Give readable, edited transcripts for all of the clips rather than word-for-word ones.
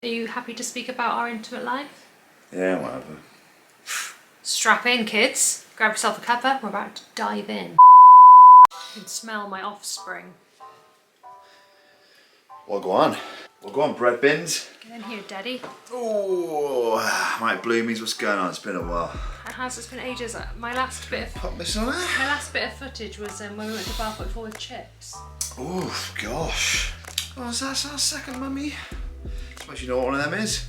Are you happy to speak about our intimate life? Yeah, whatever. Strap in, kids. Grab yourself a cuppa. We're about to dive in. You can smell my offspring. Well, go on. Well, go on, bread bins. Get in here, Daddy. Oh, right, Bloomies, what's going on? It's been a while. It has, it's been ages. My last bit Pop this on there. of footage was when we went to Bar 44 with Chips. Oh, gosh. Oh, is that our second mummy? Suppose you know what one of them is.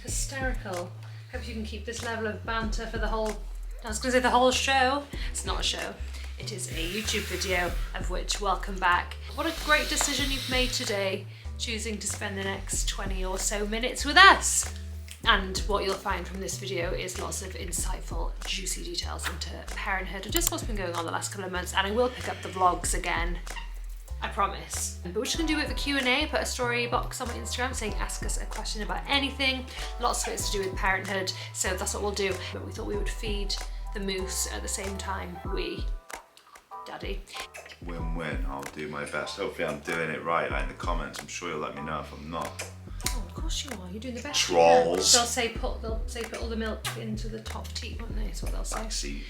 Hysterical. Hope you can keep this level of banter for the whole... I was going to say the whole show. It's not a show. It is a YouTube video, of which welcome back. What a great decision you've made today, choosing to spend the next 20 or so minutes with us. And what you'll find from this video is lots of insightful, juicy details into parenthood and just what's been going on the last couple of months. And I will pick up the vlogs again, I promise. But we're just gonna do it for Q&A, put a story box on my Instagram saying ask us a question about anything. Lots of it's to do with parenthood, so that's what we'll do. But we thought we would feed the moose at the same time Daddy. Win-win, I'll do my best. Hopefully I'm doing it right, like in the comments. I'm sure you'll let me know if I'm not. Oh, of course you are. You're doing the best. Trolls. They'll say put all the milk into the top teat, won't they? That's what they'll say.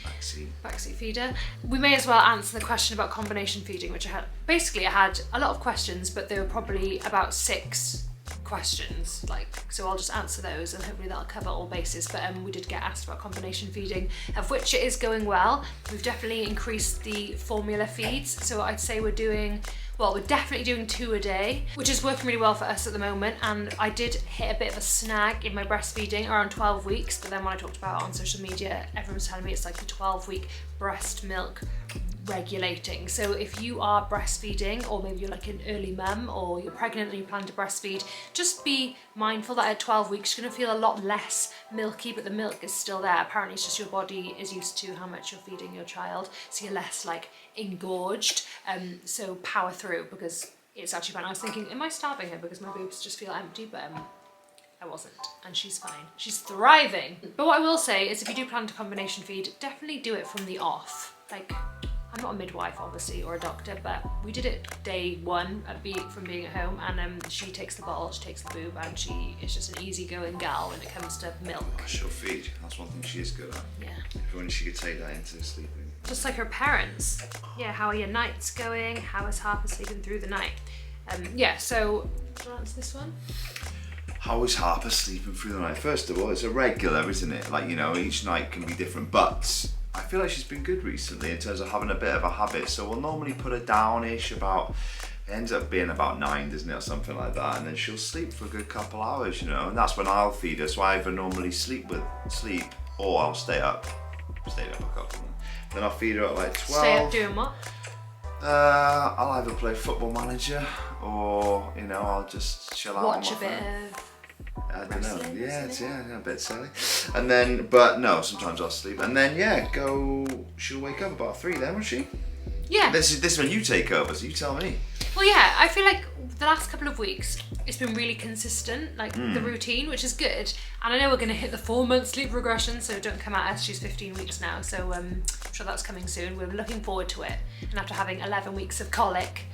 Backseat feeder. We may as well answer the question about combination feeding, which I had. Basically, I had a lot of questions, but there were probably about 6 questions. So I'll just answer those, and hopefully that'll cover all bases. But we did get asked about combination feeding, of which it is going well. We've definitely increased the formula feeds, so I'd say we're definitely doing 2 a day, which is working really well for us at the moment. And I did hit a bit of a snag in my breastfeeding around 12 weeks, but then when I talked about it on social media, everyone was telling me it's like the 12-week breast milk regulating. So if you are breastfeeding, or maybe you're like an early mum, or you're pregnant and you plan to breastfeed, just be mindful that at 12 weeks you're gonna feel a lot less milky, but the milk is still there. Apparently it's just your body is used to how much you're feeding your child, so you're less like engorged. So power through, because it's actually fine. I was thinking, am I starving her because my boobs just feel empty? But I wasn't, and she's fine. She's thriving. But what I will say is if you do plan to combination feed, definitely do it from the off. Like, I'm not a midwife, obviously, or a doctor, but we did it day 1 from being at home, and she takes the bottle, she takes the boob, and she is just an easygoing gal when it comes to milk. Oh, she'll feed. That's one thing she is good at. Yeah. If only she could take that into sleeping. Just like her parents. Yeah, how are your nights going? How is Harper sleeping through the night? Yeah, so, do you want to answer this one? How is Harper sleeping through the night? First of all, it's a regular, isn't it? Like, you know, each night can be different, but I feel like she's been good recently in terms of having a bit of a habit. So we'll normally put her down-ish about, it ends up being about 9, doesn't it, or something like that, and then she'll sleep for a good couple hours, you know, and that's when I'll feed her. So I either normally sleep, or I'll stay up a couple. Then I'll feed her at like 12. Stay up doing what? I'll either play Football Manager, or, you know, I'll just chill out. Watch a bit of... I don't know. Yeah, a bit silly. And then, but no, sometimes I'll sleep. And then, she'll wake up about 3 then, won't she? Yeah. This is when you take over, so you tell me. Well, yeah, I feel like the last couple of weeks, it's been really consistent, like the routine, which is good. And I know we're going to hit the 4-month sleep regression, so don't come at us. She's 15 weeks now, so I'm sure that's coming soon. We're looking forward to it. And after having 11 weeks of colic,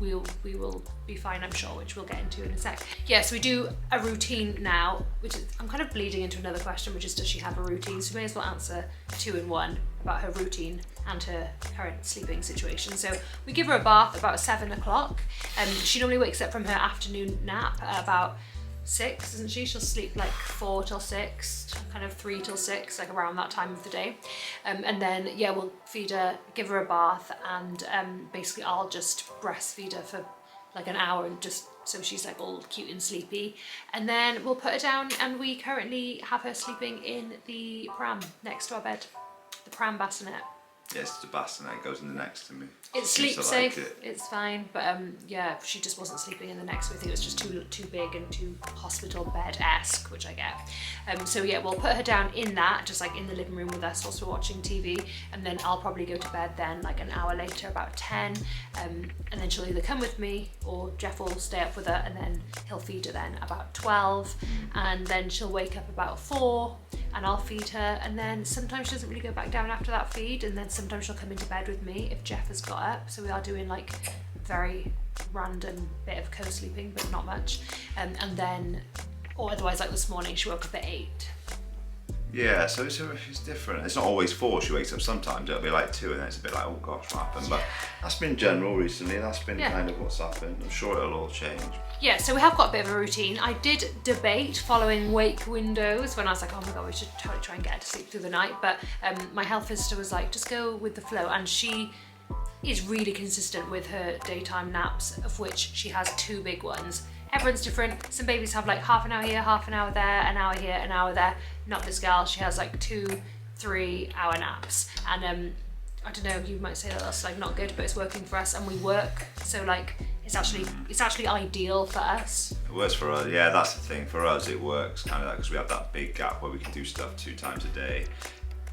we will be fine, I'm sure, which we'll get into in a sec. Yeah, so we do a routine now, which is, I'm kind of bleeding into another question, which is, does she have a routine? So we may as well answer 2 in 1 about her routine and her current sleeping situation. So we give her a bath about 7 o'clock. She normally wakes up from her afternoon nap at about 6, isn't she? She'll sleep like 4 till 6, kind of 3 till 6, like around that time of the day. And then, yeah, we'll feed her, give her a bath, and basically I'll just breastfeed her for like an hour, and just so she's like all cute and sleepy. And then we'll put her down, and we currently have her sleeping in the pram next to our bed, the pram bassinet. Yes, the bassinet goes in the next to me. It's sleep safe, it's fine, but yeah, she just wasn't sleeping in the next. I think it was just too big and too hospital bed-esque, which I get. So yeah, we'll put her down in that, just like in the living room with us whilst we're watching TV, and then I'll probably go to bed then like an hour later, about 10, and then she'll either come with me or Jeff will stay up with her, and then he'll feed her then about 12, and then she'll wake up about 4, and I'll feed her, and then sometimes she doesn't really go back down after that feed, and then sometimes she'll come into bed with me if Jeff has got up. So we are doing like very random bit of co-sleeping, but not much. And then, or otherwise, like this morning, she woke up at 8. Yeah, so it's different. It's not always 4 she wakes up. Sometimes it'll be like 2 and then it's a bit like, oh gosh, what happened? But that's been general recently. That's been kind of what's happened. I'm sure it'll all change. Yeah, so we have got a bit of a routine. I did debate following wake windows when I was like, oh my God, we should totally try and get her to sleep through the night. But my health visitor was like, just go with the flow. And she is really consistent with her daytime naps, of which she has 2 big ones. Everyone's different. Some babies have like half an hour here, half an hour there, an hour here, an hour there. Not this girl. She has like 2-3 hour naps. And I don't know, you might say that that's like not good, but it's working for us and we work. So like, it's actually ideal for us. It works for us. Yeah, that's the thing. For us, it works kind of like, because we have that big gap where we can do stuff 2 times a day.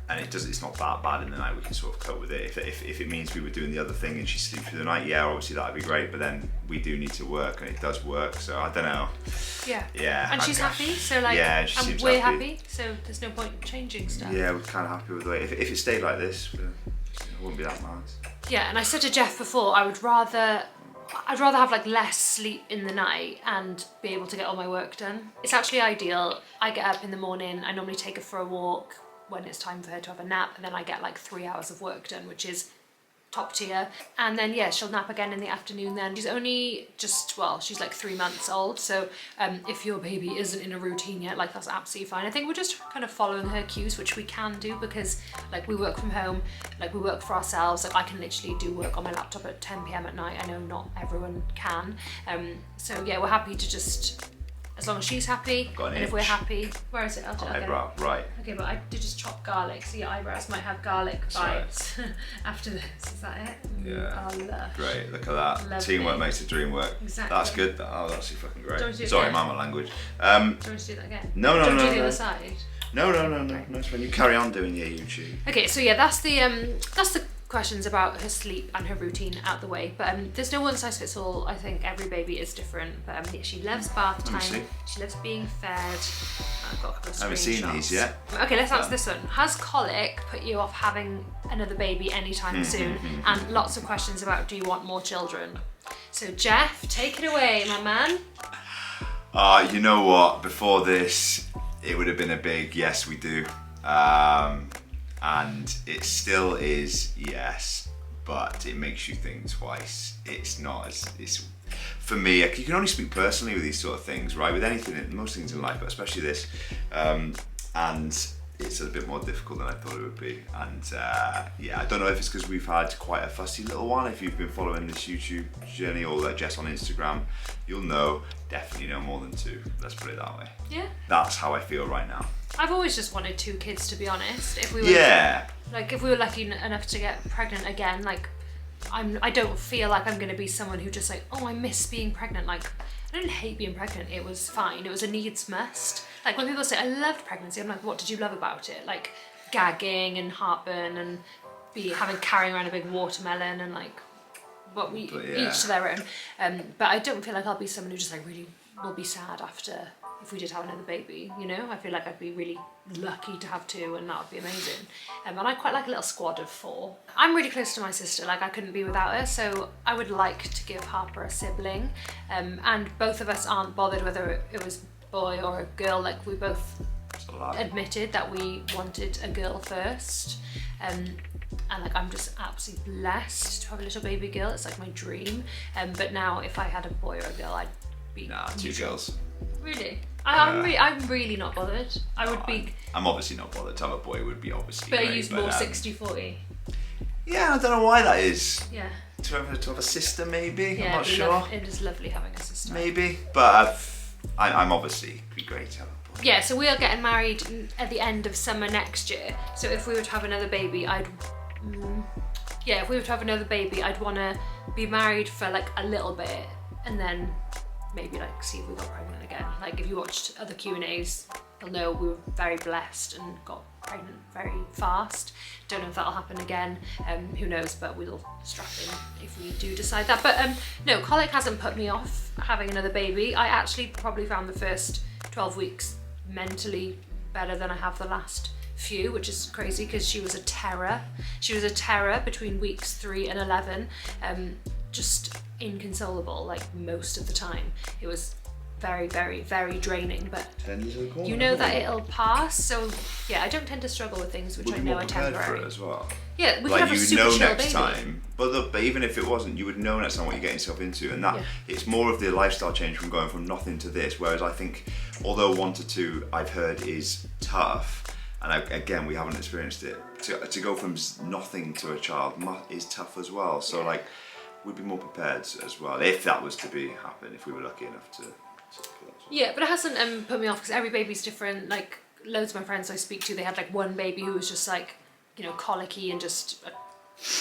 And it's not that bad in the night, we can sort of cope with it. If it means we were doing the other thing and she sleeps through the night, yeah, obviously that'd be great, but then we do need to work and it does work, so I don't know. Yeah. And she's happy, so like, yeah, she seems we're happy, so there's no point changing stuff. Yeah, we're kind of happy with the way, if it stayed like this, it wouldn't be that mad. Yeah, and I said to Jeff before, I'd rather have like less sleep in the night and be able to get all my work done. It's actually ideal. I get up in the morning, I normally take her for a walk when it's time for her to have a nap, and then I get like 3 hours of work done, which is top tier. And then yeah, she'll nap again in the afternoon then. She's only just, well, she's like 3 months old, so if your baby isn't in a routine yet, like that's absolutely fine. I think we're just kind of following her cues, which we can do because like we work from home, like we work for ourselves. Like I can literally do work on my laptop at 10 p.m. at night. I know not everyone can. So yeah, we're happy to just, as long as she's happy, and if we're happy, where is it? I'll eyebrow, right. Okay, but I did just chop garlic, so your eyebrows might have garlic bites after this. Is that it? Yeah. Oh, lush. Great, look at that. Lovely. Teamwork makes the dream work. Exactly. That's good. Oh, that's actually fucking great. Sorry, again? mama language. Do you want to do that again? No. Do you want to do the other side? No. Nice when you carry on doing your YouTube. Okay, so yeah, that's the questions about her sleep and her routine out the way, but there's no one size fits all. I think every baby is different, but yeah, she loves bath time, she loves being fed. I've got a couple of screenshots. I haven't seen these yet. Okay, let's answer this one. Has colic put you off having another baby anytime soon? And lots of questions about, do you want more children? So Jeff, take it away, my man. You know what, before this it would have been a big yes we do. And it still is yes, but it makes you think twice. It's not as, it's, for me, you can only speak personally with these sort of things, right? With anything, most things in life, but especially this. And it's a bit more difficult than I thought it would be. And yeah, I don't know if it's because we've had quite a fussy little one. If you've been following this YouTube journey or like Jess on Instagram, you'll know, definitely know more than 2. Let's put it that way. Yeah. That's how I feel right now. I've always just wanted 2 kids, to be honest. If we were, like, if we were lucky enough to get pregnant again, like, I don't feel like I'm gonna be someone who just like, oh, I miss being pregnant. Like, I didn't hate being pregnant. It was fine. It was a needs must. Like when people say I loved pregnancy, I'm like, what did you love about it? Like gagging and heartburn and carrying around a big watermelon and like, what we each to their own. But I don't feel like I'll be someone who just like really will be sad after if we did have another baby, you know? I feel like I'd be really lucky to have 2 and that would be amazing. And I quite like a little squad of 4. I'm really close to my sister, like I couldn't be without her, so I would like to give Harper a sibling. And both of us aren't bothered whether it was boy or a girl, like we both admitted that we wanted a girl first. And like I'm just absolutely blessed to have a little baby girl. It's like my dream. But now if I had a boy or a girl, I'd be 2 girls. Really? I'm really not bothered. I would be. I'm obviously not bothered. To have a boy would be obviously. But great, I use more 60-40. Yeah, I don't know why that is. Yeah. To have a sister, maybe. Yeah, I'm not sure. It is lovely having a sister. Maybe, but I'm obviously be great to have a boy. Yeah, so we are getting married at the end of summer next year. So if we were to have another baby, I'd want to be married for like a little bit and then maybe like see if we got pregnant again. Like if you watched other Q&As, you'll know we were very blessed and got pregnant very fast. Don't know if that'll happen again, who knows, but we'll strap in if we do decide that. But no, colic hasn't put me off having another baby. I actually probably found the first 12 weeks mentally better than I have the last few, which is crazy because she was a terror. She was a terror between weeks 3 and 11. just inconsolable, like most of the time. It was very, very, very draining, but you know that it'll pass. So yeah, I don't tend to struggle with things which I know are temporary. For it as well. Yeah, we like could have you a would super know chill next baby. time, but even if it wasn't, you would know next time what you're getting yourself into, and that it's more of the lifestyle change from going from nothing to this. Whereas I think, although 1 to 2 I've heard is tough, and again we haven't experienced it, to go from nothing to a child is tough as well. So like we'd be more prepared as well if that was to happen, if we were lucky enough to yeah, but it hasn't put me off, because every baby's different. Like loads of my friends I speak to, they had like one baby who was just like, you know, colicky and just a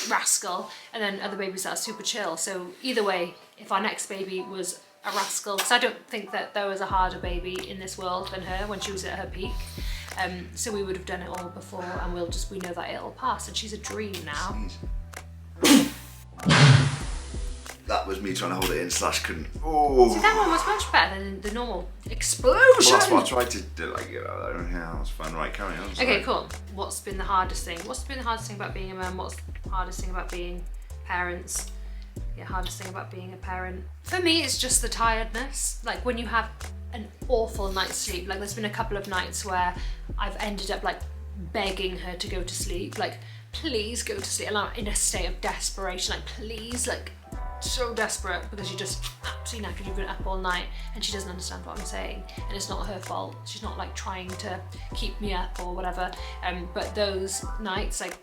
rascal, and then other babies that are super chill. So either way, if our next baby was a rascal, because I don't think that there was a harder baby in this world than her when she was at her peak, so we would have done it all before, and we know that it'll pass, and she's a dream now. That was me trying to hold it in / couldn't. Oh. So that one was much better than the normal explosion. Well, that's what I tried to do. Like, yeah, that was fun. Right, carry on. Okay, cool. What's been the hardest thing? What's been the hardest thing about being a mum? What's the hardest thing about being parents? Yeah, hardest thing about being a parent. For me, it's just the tiredness. Like when you have an awful night's sleep. Like there's been a couple of nights where I've ended up like begging her to go to sleep. Like, please go to sleep. And I'm in a state of desperation. Like, please, like, so desperate, because you're just absolutely knackered. You've been up all night and she doesn't understand what I'm saying, and it's not her fault. She's not like trying to keep me up or whatever, but those nights, like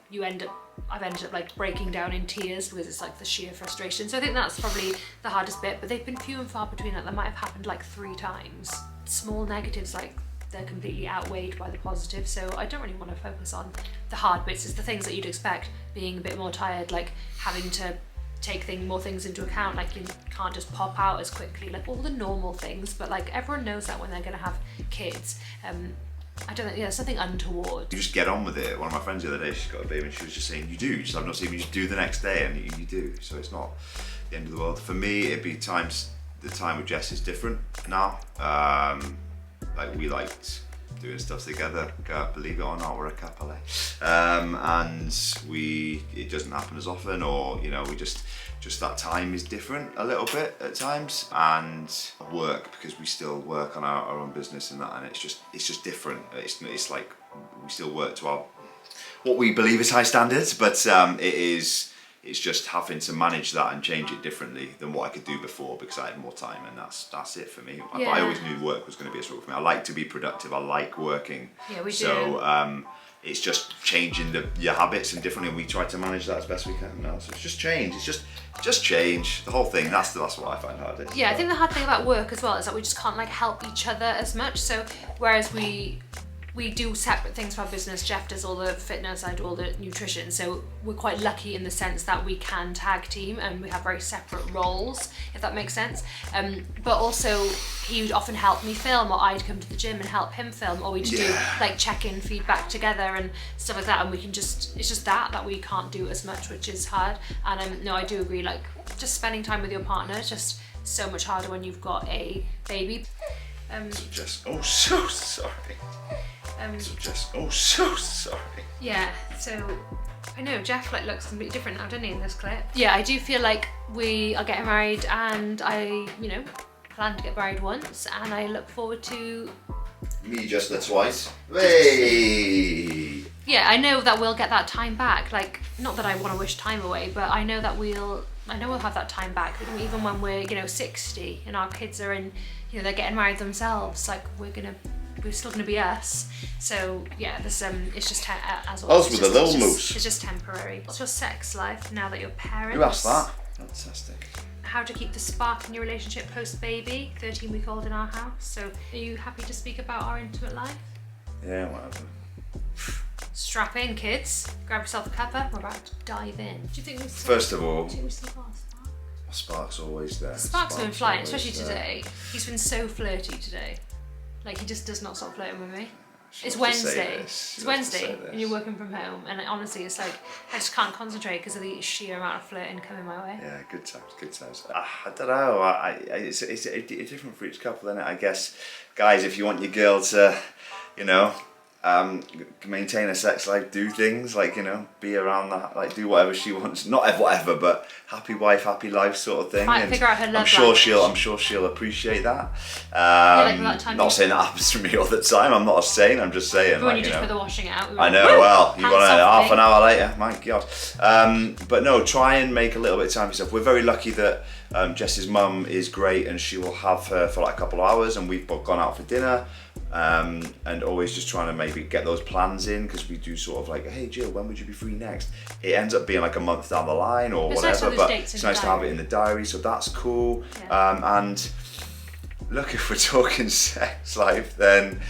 I've ended up like breaking down in tears, because it's like the sheer frustration. So I think that's probably the hardest bit, but they've been few and far between. Like that might have happened like 3 times. Small negatives, like they're completely outweighed by the positives, so I don't really want to focus on the hard bits. It's the things that you'd expect, being a bit more tired, like having to take more things into account, like you can't just pop out as quickly, like all the normal things, but like everyone knows that when they're going to have kids. I don't think, yeah, something untoward. You just get on with it. One of my friends the other day, she's got a baby, and she was just saying, you do, just I've not seen you just do the next day, and you do, so it's not the end of the world. For me, it'd be the time with Jess is different now. Like we liked doing stuff together, believe it or not, we're a couple, and it doesn't happen as often, or you know, we just that time is different a little bit at times, and work, because we still work on our own business and that, and it's just different. It's like we still work to our what we believe is high standards, but it's just having to manage that and change it differently than what I could do before, because I had more time, and that's it for me. Yeah. I always knew work was going to be a struggle for me. I like to be productive. I like working. Yeah, we do. So it's just changing your habits and differently, and we try to manage that as best we can now. So it's just change. It's just change the whole thing. That's what I find hardest. Yeah, I think the hard thing about work as well is that we just can't like help each other as much. So whereas we do separate things for our business. Jeff does all the fitness, I do all the nutrition. So we're quite lucky in the sense that we can tag team, and we have very separate roles, if that makes sense. But also he would often help me film, or I'd come to the gym and help him film, or we'd do like check-in feedback together and stuff like that. And it's just that we can't do as much, which is hard. And no, I do agree, like just spending time with your partner is just so much harder when you've got a baby. So Jess, oh so sorry. So sorry. Yeah, so I know Jeff like looks completely different now, doesn't he, in this clip? Yeah, I do feel like we are getting married, and I, plan to get married once, and I look forward to me just the twice. Hey. Yeah, I know that we'll get that time back. Like, not that I want to wish time away, but I know we'll have that time back. Even when we're 60 and our kids are in, they're getting married themselves. Like we're still gonna be us. So yeah, this it's just as always. Us with a little moose. It's just temporary. What's your sex life now that you're parents? Who asked that? Fantastic. How to keep the spark in your relationship post-baby, 13-week-old in our house. So are you happy to speak about our intimate life? Yeah, whatever. Strap in, kids. Grab yourself a cuppa. We're about to dive in. Do you think we First of all, do you receive our spark? Spark's always there. Spark's been flying, especially today. He's been so flirty today. Like, he just does not stop flirting with me. It's Wednesday. It's Wednesday, and you're working from home, and honestly, it's like I just can't concentrate because of the sheer amount of flirting coming my way. Yeah, good times. I don't know. It's different for each couple, isn't it? I guess, guys, if you want your girl to, maintain a sex life, do things like, you know, be around that, like do whatever she wants, not whatever, but happy wife, happy life sort of thing. Try and figure out her love I'm sure she'll appreciate that. Not saying that happens to me all the time. I'm not a saint. I'm just saying. But when you just put the washing out, I know. Well, you want to half an hour later, my God. But no, try and make a little bit of time for yourself. We're very lucky that Jess's mum is great, and she will have her for like a couple of hours, and we've gone out for dinner. And always just trying to maybe get those plans in, because we do sort of like, hey Jill, when would you be free next? It ends up being like a month down the line or whatever, but it's nice to have it in the diary, so that's cool. Yeah. And look, if we're talking sex life, then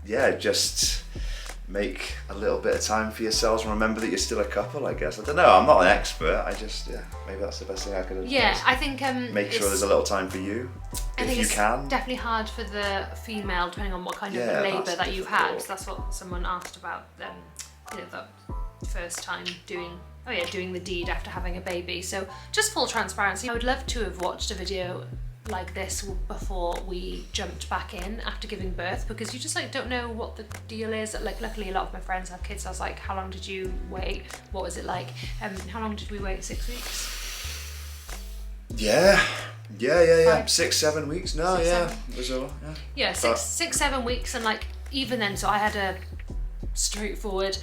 yeah, just make a little bit of time for yourselves and remember that you're still a couple, I guess. I don't know, I'm not an expert, I just, yeah, maybe that's the best thing I could advise. Yeah, I think make sure there's a little time for you, if you can. It's definitely hard for the female, depending on what kind of labour that you've had. So that's what someone asked about, you know, that first time doing the deed after having a baby. So just full transparency, I would love to have watched a video like this before we jumped back in after giving birth, because you just like don't know what the deal is. Like luckily a lot of my friends have kids, so I was like, how long did you wait? What was it like? How long did we wait? 6 weeks? Yeah. 6-7 weeks. No, it was all, yeah, 6-7 weeks, and like even then, so I had a straightforward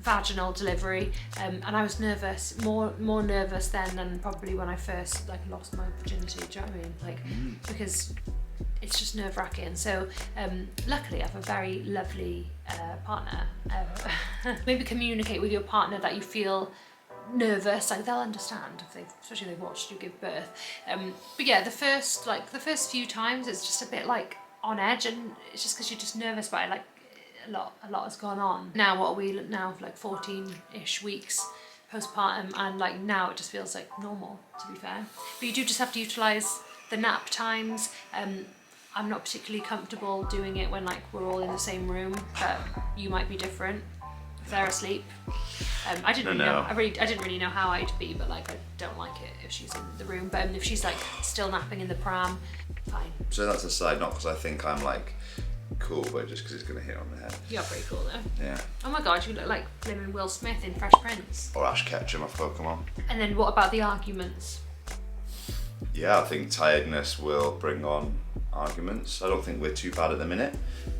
vaginal delivery, and I was nervous, more nervous then than probably when I first like lost my virginity. Do you know what I mean? Like because it's just nerve-wracking. So luckily I have a very lovely partner. Maybe communicate with your partner that you feel nervous, like they'll understand especially if they've watched you give birth. But yeah, the first few times it's just a bit like on edge, and it's just because you're just nervous about it. Like a lot has gone on. Now what are we now, like 14-ish weeks postpartum, and like now it just feels like normal, to be fair. But you do just have to utilise the nap times. I'm not particularly comfortable doing it when like we're all in the same room, but you might be different if they're asleep. I didn't really know how I'd be, but like I don't like it if she's in the room. But if she's like still napping in the pram, fine. So that's a side, not because I think I'm like cool, but just because it's going to hit on the head. You're pretty cool though. Yeah. Oh my God, you look like blimmin' Will Smith in Fresh Prince. Or Ash Ketchum off Pokemon. And then what about the arguments? Yeah, I think tiredness will bring on arguments. I don't think we're too bad at the minute,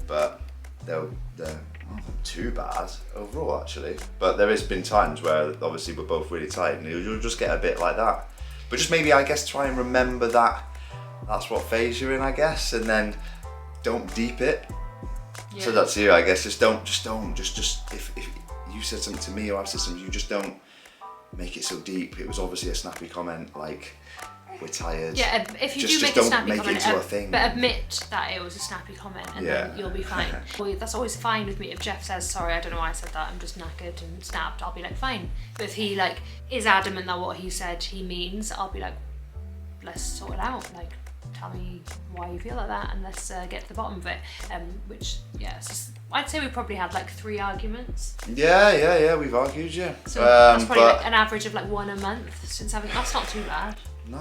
but they're not too bad overall actually. But there has been times where obviously we're both really tired, and you'll just get a bit like that. But just maybe, I guess, try and remember that that's what phase you're in, I guess, and then don't deep it. Yeah. So that's you, I guess. Just if you said something to me or I've said something, you just don't make it so deep. It was obviously a snappy comment, like, we're tired. Yeah, if you do make a snappy comment, but admit that it was a snappy comment, and then you'll be fine. Well, that's always fine with me. If Jeff says, sorry, I don't know why I said that, I'm just knackered and snapped, I'll be like, fine. But if he like is adamant that what he said he means, I'll be like, let's sort it out. Like, tell me why you feel like that, and let's get to the bottom of it. Which, yeah, it's just, I'd say we probably had like 3 arguments. Yeah, we've argued, yeah. So that's probably like an average of like 1 a month since having. That's not too bad. No,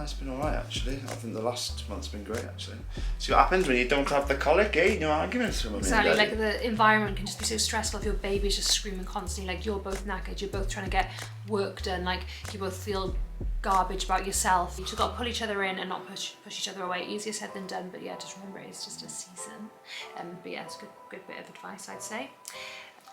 it's been alright actually. I think the last month's been great actually. See what happens when you don't have the colic, eh? No arguments from Exactly, like the environment can just be so stressful if your baby's just screaming constantly, like you're both knackered, you're both trying to get work done, like you both feel garbage about yourself. You just got to pull each other in and not push each other away. Easier said than done, but yeah, just remember it's just a season. But yeah, it's a good bit of advice, I'd say.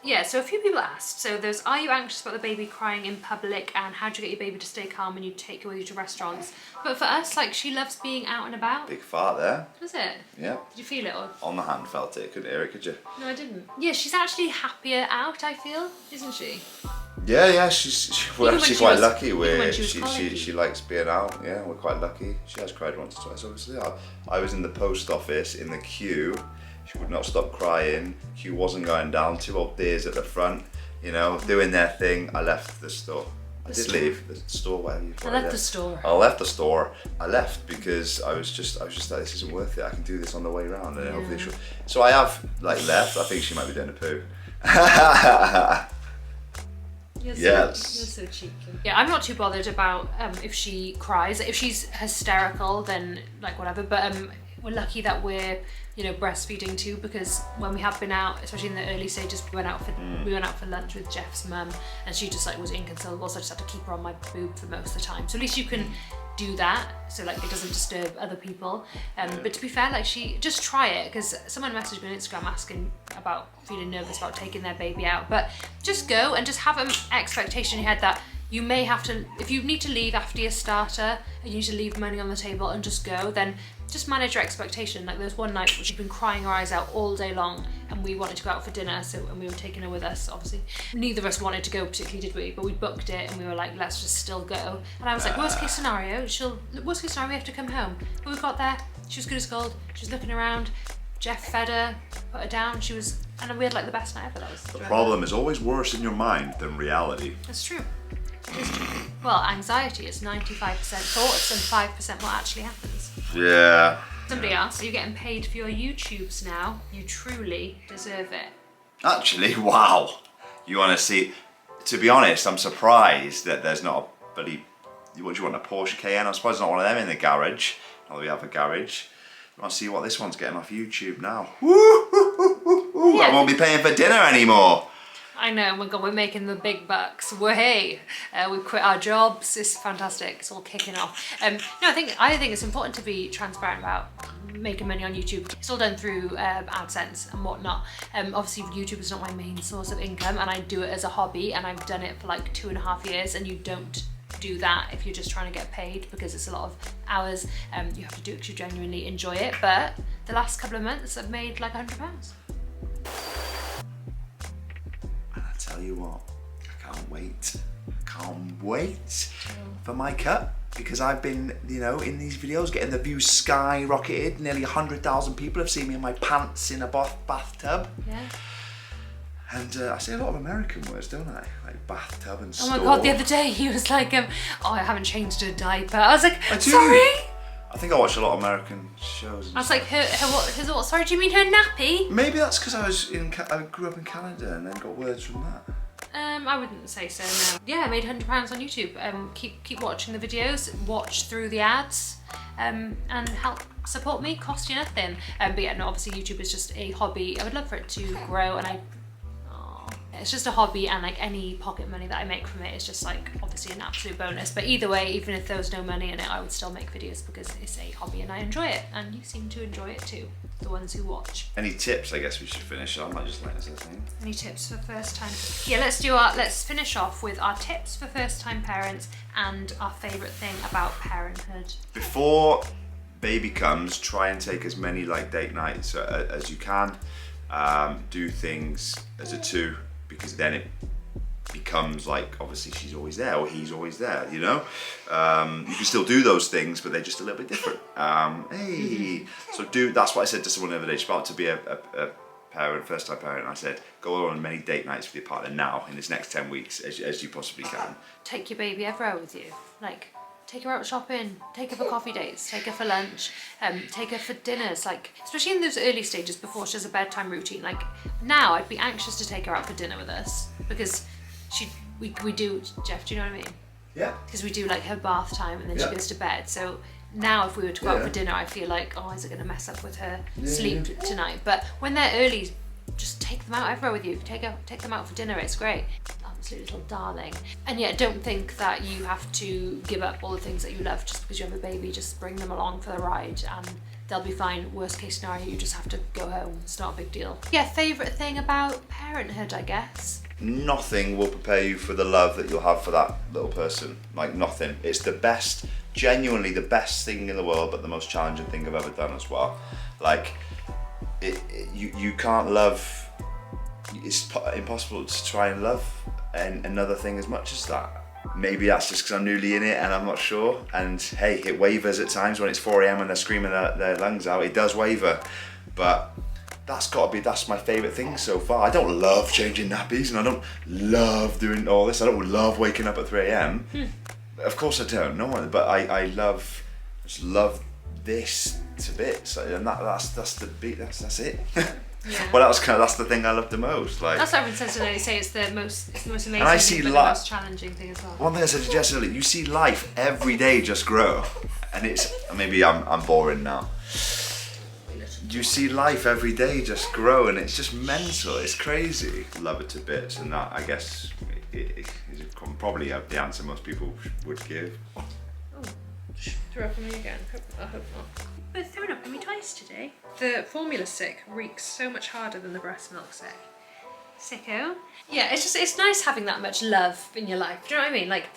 Yeah, so a few people asked, so there's, are you anxious about the baby crying in public, and how do you get your baby to stay calm when you take her with you to restaurants? But for us, like, she loves being out and about. Big fart there. Was it? Yeah. Did you feel it? Or? On the hand, felt it. Couldn't hear it, could you? No, I didn't. Yeah, she's actually happier out, I feel, isn't she? Yeah, we're actually quite lucky. She likes being out. Yeah, we're quite lucky. She has cried once or twice, obviously. I was in the post office in the queue. She would not stop crying. Queue wasn't going down. 2 old dears at the front, you know, doing their thing. I left the store. I did leave the store. Whatever you call it. I left the store. I left the store. I left because I was just like, this isn't worth it. I can do this on the way around, and hopefully she'll. So I have like left. I think she might be doing a poo. You're so cheeky. Yeah, I'm not too bothered about if she cries. If she's hysterical, then like whatever. But we're lucky that we're, you know, breastfeeding too, because when we have been out, especially in the early stages, we went out for lunch with Jeff's mum, and she just like was inconsolable, so I just had to keep her on my boob for most of the time. So at least you can do that, so like it doesn't disturb other people. But to be fair, like she just try it, because someone messaged me on Instagram asking about feeling nervous about taking their baby out, but just go and just have an expectation in your head that you may have to, if you need to leave after your starter and you need to leave money on the table and just go, then just manage your expectation. Like there was one night where she'd been crying her eyes out all day long and we wanted to go out for dinner, and we were taking her with us, obviously. Neither of us wanted to go particularly, did we? But we booked it and we were like, let's just still go. And I was like, worst case scenario, we have to come home. But we got there, she was good as gold, she was looking around, Jeff fed her, put her down, and we had like the best night ever. The problem is always worse in your mind than reality. That's true. Well, anxiety is 95% thoughts and 5% what actually happens. Yeah. Somebody asked, are you getting paid for your YouTubes now? You truly deserve it. Actually, wow. You want to see, to be honest, I'm surprised that there's not a bloody, what do you want, a Porsche Cayenne? I suppose there's not one of them in the garage. Although we have a garage. You want to see what this one's getting off YouTube now. Woo! Yeah. I won't be paying for dinner anymore. I know, my God, we're making the big bucks. We quit our jobs. It's fantastic. It's all kicking off. No, I think it's important to be transparent about making money on YouTube. It's all done through AdSense and whatnot. Obviously, YouTube is not my main source of income, and I do it as a hobby, and I've done it for like 2.5 years. And you don't do that if you're just trying to get paid, because it's a lot of hours. You have to do it because you genuinely enjoy it. But the last couple of months, I've made like £100. Tell you what, I can't wait for my cut, because I've been, you know, in these videos getting the views skyrocketed. Nearly 100,000 people have seen me in my pants in a bathtub. Yeah. And I say a lot of American words, don't I? Like bathtub and store. Oh my God, the other day he was like, oh, I haven't changed a diaper. I was like, I do. Sorry? I think I watch a lot of American shows. I was like, her what? Sorry, do you mean her nappy? Maybe that's because I grew up in Canada and then got words from that. I wouldn't say so, no. Yeah, I made £100 on YouTube. Keep watching the videos, watch through the ads, and help support me, cost you nothing. But yeah, no, obviously YouTube is just a hobby. I would love for it to grow, and it's just a hobby, and like any pocket money that I make from it is just like obviously an absolute bonus. But either way, even if there was no money in it, I would still make videos because it's a hobby and I enjoy it, and you seem to enjoy it too, the ones who watch. Any tips? I guess we should finish. I might just like this thing. Any tips for first time? Yeah, let's finish off with our tips for first time parents and our favourite thing about parenthood. Before baby comes, try and take as many like date nights as you can. Do things as a two, because then it becomes like, obviously she's always there or he's always there, you know? You can still do those things, but they're just a little bit different. So that's what I said to someone the other day. She's about to be a parent, first time parent, and I said, go on many date nights with your partner now in this next 10 weeks as you possibly can. Take your baby everywhere with you. Like, take her out shopping, take her for coffee dates, take her for lunch, take her for dinners, like, especially in those early stages before she has a bedtime routine. Like, now I'd be anxious to take her out for dinner with us, because we do, Jeff, do you know what I mean? Yeah. Because we do like her bath time and then she goes to bed. So now if we were to go out for dinner, I feel like, oh, is it going to mess up with her sleep tonight? But when they're early, just take them out everywhere with you. Take them out for dinner, it's great. Absolute little darling. And yeah, don't think that you have to give up all the things that you love just because you have a baby. Just bring them along for the ride and they'll be fine. Worst case scenario, you just have to go home. It's not a big deal. Yeah, favourite thing about parenthood, I guess. Nothing will prepare you for the love that you'll have for that little person. Like, nothing. It's the best, genuinely the best thing in the world, but the most challenging thing I've ever done as well. Like, you can't love, it's impossible to try and love another thing as much as that. Maybe that's just because I'm newly in it and I'm not sure. And hey, it wavers at times when it's 4 AM and they're screaming their lungs out. It does waver, but that's my favourite thing so far. I don't love changing nappies and I don't love doing all this. I don't love waking up at 3 AM. Of course I don't, no one. But I just love this to bits, and that's the beat. That's it. Yeah. Well, that's the thing I love the most. Like, that's what everyone says when they say it's the most amazing and I see thing, but the most challenging thing as well. One thing I said to Jess earlier, you see life every day just grow, and it's, maybe I'm boring now, You see life every day just grow, and it's just mental. It's crazy. Love her to bits, and that, I guess, is probably the answer most people would give. Oh, threw up on me again. I hope not. Both threw up on me twice today. The formula sick reeks so much harder than the breast milk sick. Sicko. Yeah, it's nice having that much love in your life. Do you know what I mean? Like,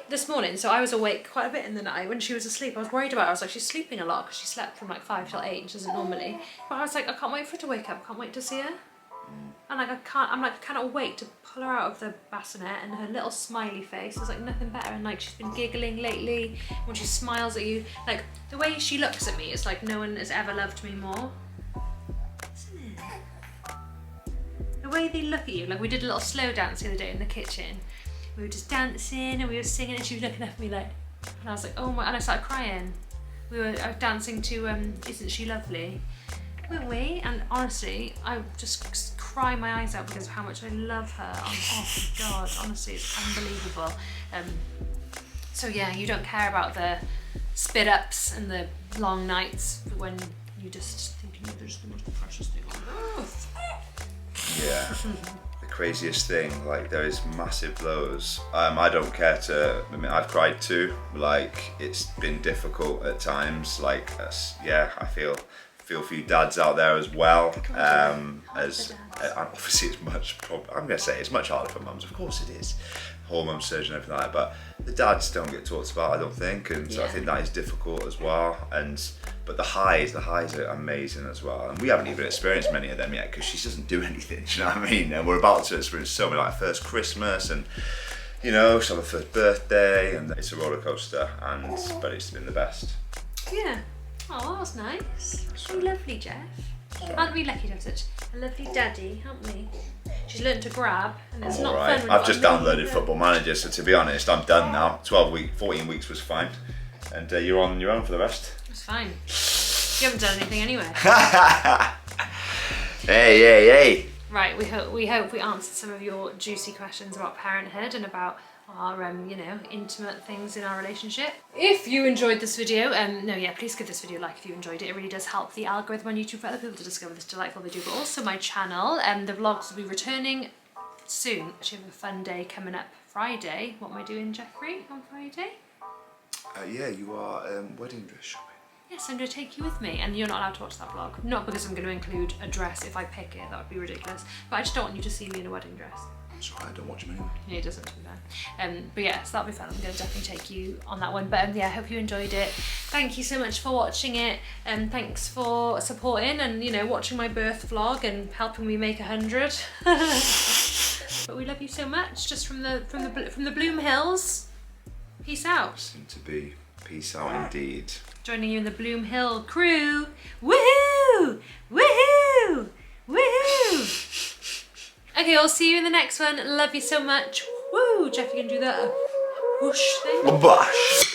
this morning, so I was awake quite a bit in the night when she was asleep. I was worried about her. I was like, she's sleeping a lot because she slept from like 5 till 8, which isn't normally. But I was like, I can't wait for her to wake up. I can't wait to see her. And like, I cannot wait to pull her out of the bassinet, and her little smiley face is like nothing better. And like, she's been giggling lately when she smiles at you. Like, the way she looks at me, it's like no one has ever loved me more. The way they look at you, like we did a little slow dance the other day in the kitchen. We were just dancing and we were singing, and she was looking at me like, and I was like, oh my, and I started crying. I was dancing to Isn't She Lovely? Weren't we? And honestly, I just cry my eyes out because of how much I love her. Oh my God, honestly, it's unbelievable. So yeah, you don't care about the spit ups and the long nights when you just think you're just the most precious thing on earth. Yeah, the craziest thing, like there is massive blows. I don't care to, I mean, I've cried too, like it's been difficult at times, like yeah, I feel for you dads out there as well, as obviously it's much, I'm going to say it's much harder for mums, of course it is, hormone surgery and everything like that, but the dads don't get talked about, I don't think, and so I think that is difficult as well. But the highs are amazing as well, and we haven't even experienced many of them yet because she doesn't do anything, do you know what I mean? And we're about to experience so many, like first Christmas, and you know, she'll have her first birthday, and it's a roller coaster, but it's been the best. Yeah. Oh, that was nice. So lovely, Jeff. Aren't we lucky to have such a lovely daddy, aren't we? She's learned to grab, and it's not fun. I've just downloaded Football Manager, so to be honest, I'm done now. 14 weeks was fine, and you're on your own for the rest. It's fine. You haven't done anything anyway. Hey. Right, we hope we answered some of your juicy questions about parenthood and about our intimate things in our relationship. If you enjoyed this video, please give this video a like if you enjoyed it. It really does help the algorithm on YouTube for other people to discover this delightful video, but also my channel. The vlogs will be returning soon. Actually, have a fun day coming up Friday. What am I doing, Jeffrey, on Friday? Yeah, you are wedding dress shopping. Yes, I'm going to take you with me, and you're not allowed to watch that vlog. Not because I'm going to include a dress if I pick it, that would be ridiculous, but I just don't want you to see me in a wedding dress. Sorry, I don't watch them anyway. Yeah, it doesn't do that. But yeah, so that'll be fun. I'm going to definitely take you on that one. But yeah, I hope you enjoyed it. Thank you so much for watching it, and thanks for supporting and watching my birth vlog and helping me make 100. But we love you so much. Just from the Bloom Hills. Peace out. Seem to be. Peace out indeed. Joining you in the Bloom Hill crew. Woohoo! Woohoo! Woohoo! Okay, I'll see you in the next one. Love you so much. Woo! Jeff, you can do that whoosh thing. Bosh!